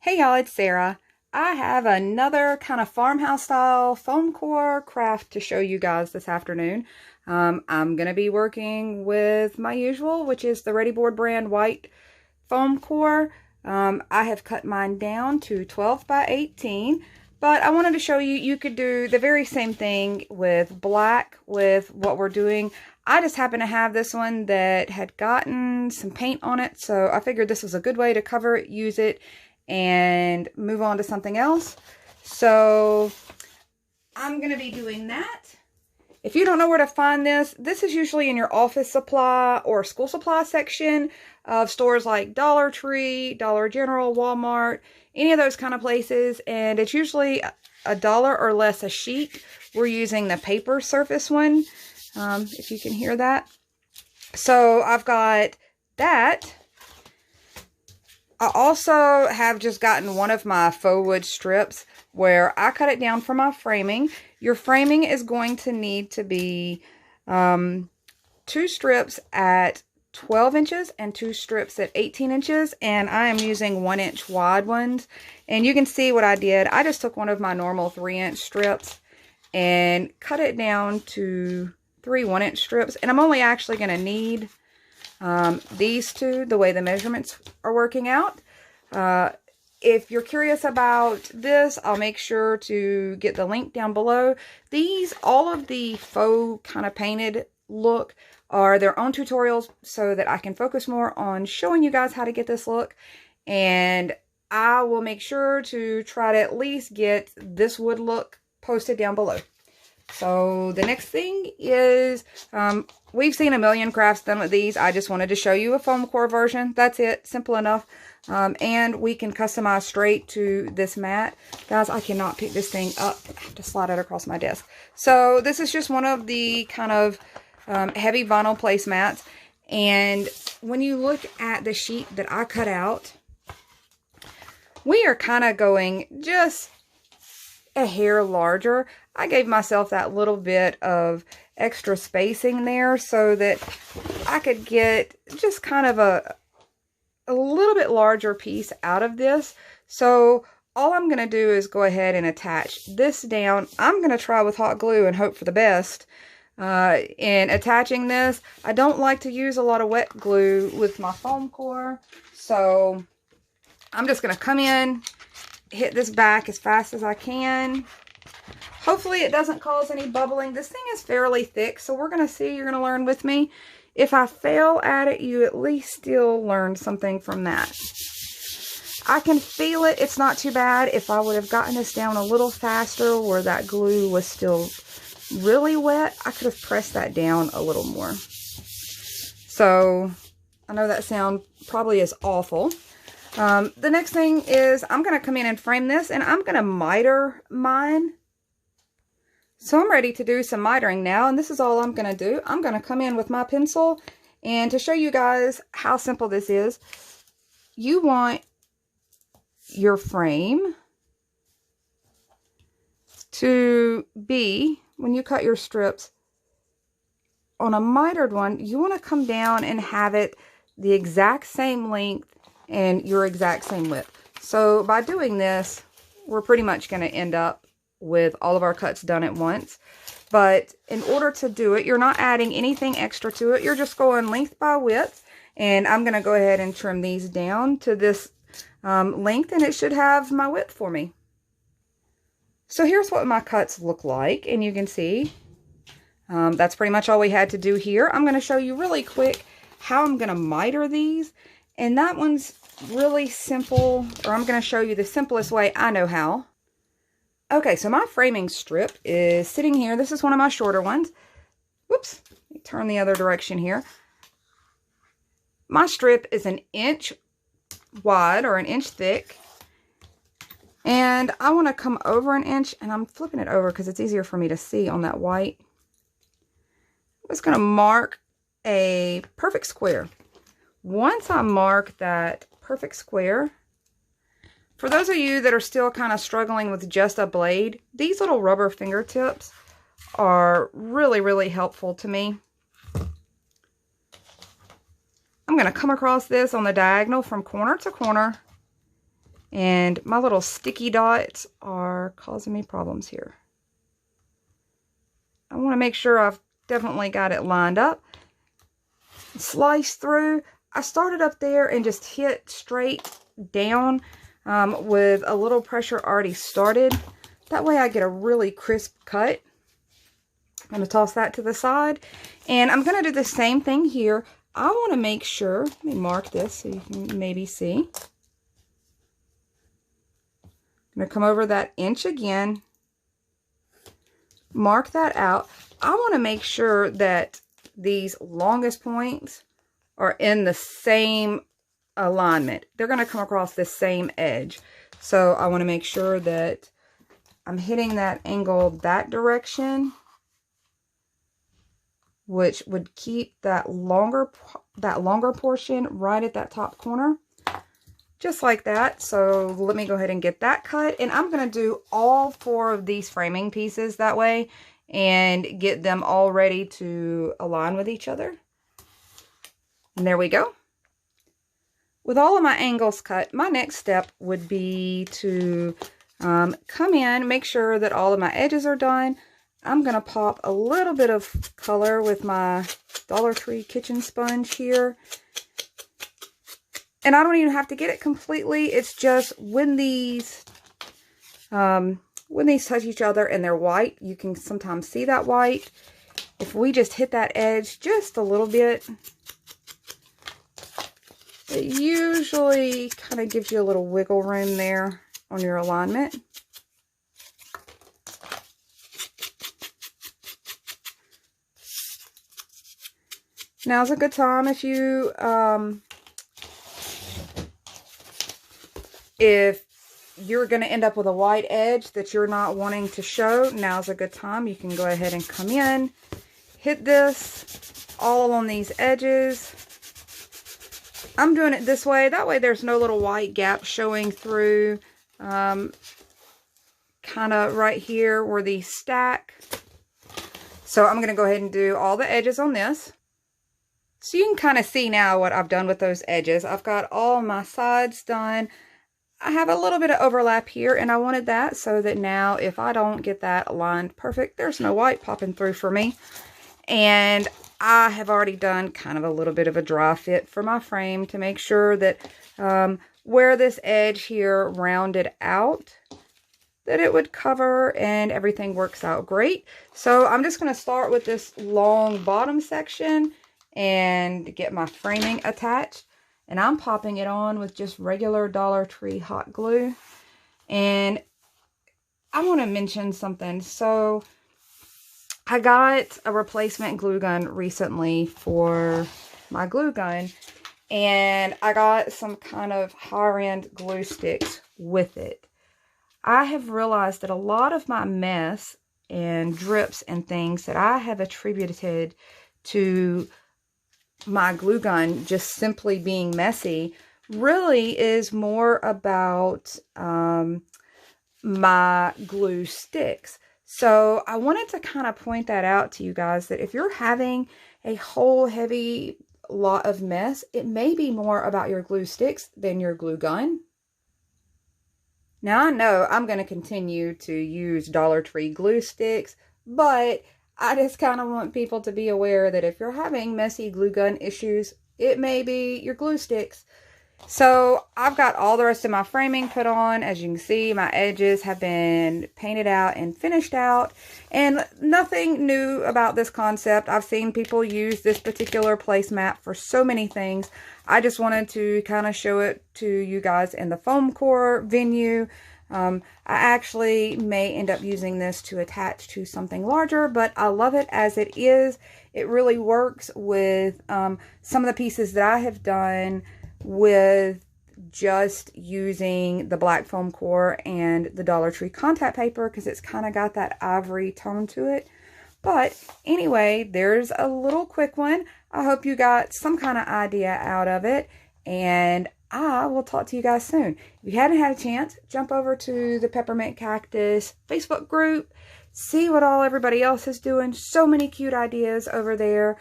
Hey y'all, it's Sarah. I have another kind of farmhouse style foam core craft to show you guys this afternoon. I'm going to be working with my usual, which is the Readi-board brand white foam core. I have cut mine down to 12 by 18, but I wanted to show you, you could do the very same thing with black with what we're doing. I just happen to have this one that had gotten some paint on it, so I figured this was a good way to cover it, use it, and move on to something else. So I'm going to be doing that. If you don't know where to find this, this is usually in your office supply or school supply section of stores like Dollar Tree, Dollar General, Walmart, any of those kind of places. And it's usually $1 or less a sheet. We're using the paper surface one, if you can hear that. So I've got that. I also have just gotten one of my faux wood strips where I cut it down for my framing. Your framing is going to need to be 2 strips at 12 inches and 2 strips at 18 inches. And I am using 1-inch wide ones. And you can see what I did. I just took one of my normal 3-inch strips and cut it down to 3 1-inch strips. And I'm only actually going to need these two, the way the measurements are working out. If you're curious about this, I'll make sure to get the link down below. These, all of the faux kind of painted look are their own tutorials so that I can focus more on showing you guys how to get this look. And I will make sure to try to at least get this wood look posted down below. So the next thing is, we've seen a million crafts done with these. I just wanted to show you a foam core version. That's it. Simple enough. And we can customize straight to this mat. Guys, I cannot pick this thing up. I have to slide it across my desk. So this is just one of the kind of heavy vinyl placemats. And when you look at the sheet that I cut out, we are kind of going just a hair larger. I gave myself that little bit of extra spacing there so that I could get just kind of a little bit larger piece out of this. So all I'm going to do is go ahead and attach this down. I'm going to try with hot glue and hope for the best in attaching this. I don't like to use a lot of wet glue with my foam core, so I'm just going to come in, hit this back as fast as I can. Hopefully it doesn't cause any bubbling. This thing is fairly thick, so we're going to see. You're going to learn with me. If I fail at it, you at least still learn something from that. I can feel it. It's not too bad. If I would have gotten this down a little faster where that glue was still really wet, I could have pressed that down a little more. So I know that sound probably is awful. The next thing is I'm going to come in and frame this, and I'm going to miter mine. So I'm ready to do some mitering now, and this is all I'm going to do. I'm going to come in with my pencil, and to show you guys how simple this is, you want your frame to be, when you cut your strips, on a mitered one, you want to come down and have it the exact same length and your exact same width. So by doing this, we're pretty much going to end up with all of our cuts done at once. But in order to do it, you're not adding anything extra to it. You're just going length by width. And I'm going to go ahead and trim these down to this length, and it should have my width for me. So here's what my cuts look like, and you can see that's pretty much all we had to do here. I'm going to show you really quick how I'm going to miter these. And that one's really simple, or I'm going to show you the simplest way I know how. Okay, so my framing strip is sitting here. This is one of my shorter ones. Whoops, let me turn the other direction here. My strip is 1 inch wide, or 1 inch thick. And I want to come over 1 inch, and I'm flipping it over because it's easier for me to see on that white. I'm just going to mark a perfect square. Once I mark that perfect square, for those of you that are still kind of struggling with just a blade, these little rubber fingertips are really, really helpful to me. I'm going to come across this on the diagonal from corner to corner And my little sticky dots are causing me problems here. I want to make sure I've definitely got it lined up. Slice through. I started up there and just hit straight down with a little pressure already started. That way I get a really crisp cut. I'm going to toss that to the side. And I'm going to do the same thing here. I want to make sure, let me mark this so you can maybe see. I'm going to come over that inch again. Mark that out. I want to make sure that these longest points are in the same alignment. They're going to come across the same edge. So I want to make sure that I'm hitting that angle that direction, which would keep that longer portion right at that top corner. Just like that. So let me go ahead and get that cut. And I'm going to do all 4 of these framing pieces that way and get them all ready to align with each other. And there we go. With all of my angles cut, my next step would be to come in, make sure that all of my edges are done. I'm going to pop a little bit of color with my Dollar Tree kitchen sponge here. And I don't even have to get it completely. It's just when these touch each other and they're white, you can sometimes see that white. If we just hit that edge just a little bit, it usually kind of gives you a little wiggle room there on your alignment. Now's a good time if you're going to end up with a white edge that you're not wanting to show, now's a good time. You can go ahead and come in, hit this all along these edges. I'm doing it this way. That way there's no little white gap showing through kind of right here where these stack. So I'm going to go ahead and do all the edges on this. So you can kind of see now what I've done with those edges. I've got all my sides done. I have a little bit of overlap here, and I wanted that so that now if I don't get that aligned perfect, there's no white popping through for me. And I have already done kind of a little bit of a dry fit for my frame to make sure that where this edge here rounded out, that it would cover and everything works out great. So I'm just going to start with this long bottom section and get my framing attached. And I'm popping it on with just regular Dollar Tree hot glue. And I want to mention something. So I got a replacement glue gun recently for my glue gun. And I got some kind of higher end glue sticks with it. I have realized that a lot of my mess and drips and things that I have attributed to my glue gun just simply being messy really is more about my glue sticks. So I wanted to kind of point that out to you guys, that if you're having a whole heavy lot of mess, it may be more about your glue sticks than your glue gun. Now I know I'm going to continue to use Dollar Tree glue sticks, but I just kind of want people to be aware that if you're having messy glue gun issues, it may be your glue sticks. So I've got all the rest of my framing put on. As you can see, my edges have been painted out and finished out. And nothing new about this concept. I've seen people use this particular placemat for so many things. I just wanted to kind of show it to you guys in the foam core venue. I actually may end up using this to attach to something larger, but I love it as it is. It really works with some of the pieces that I have done with just using the black foam core and the Dollar Tree contact paper, because it's kind of got that ivory tone to it. But anyway, there's a little quick one. I hope you got some kind of idea out of it, and I will talk to you guys soon. If you hadn't had a chance, jump over to the Peppermint Cactus Facebook group. See what all everybody else is doing. So many cute ideas over there.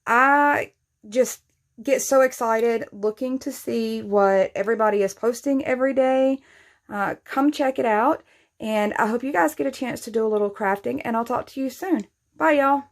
I just get so excited looking to see what everybody is posting every day. Come check it out. And I hope you guys get a chance to do a little crafting, and I'll talk to you soon. Bye, y'all.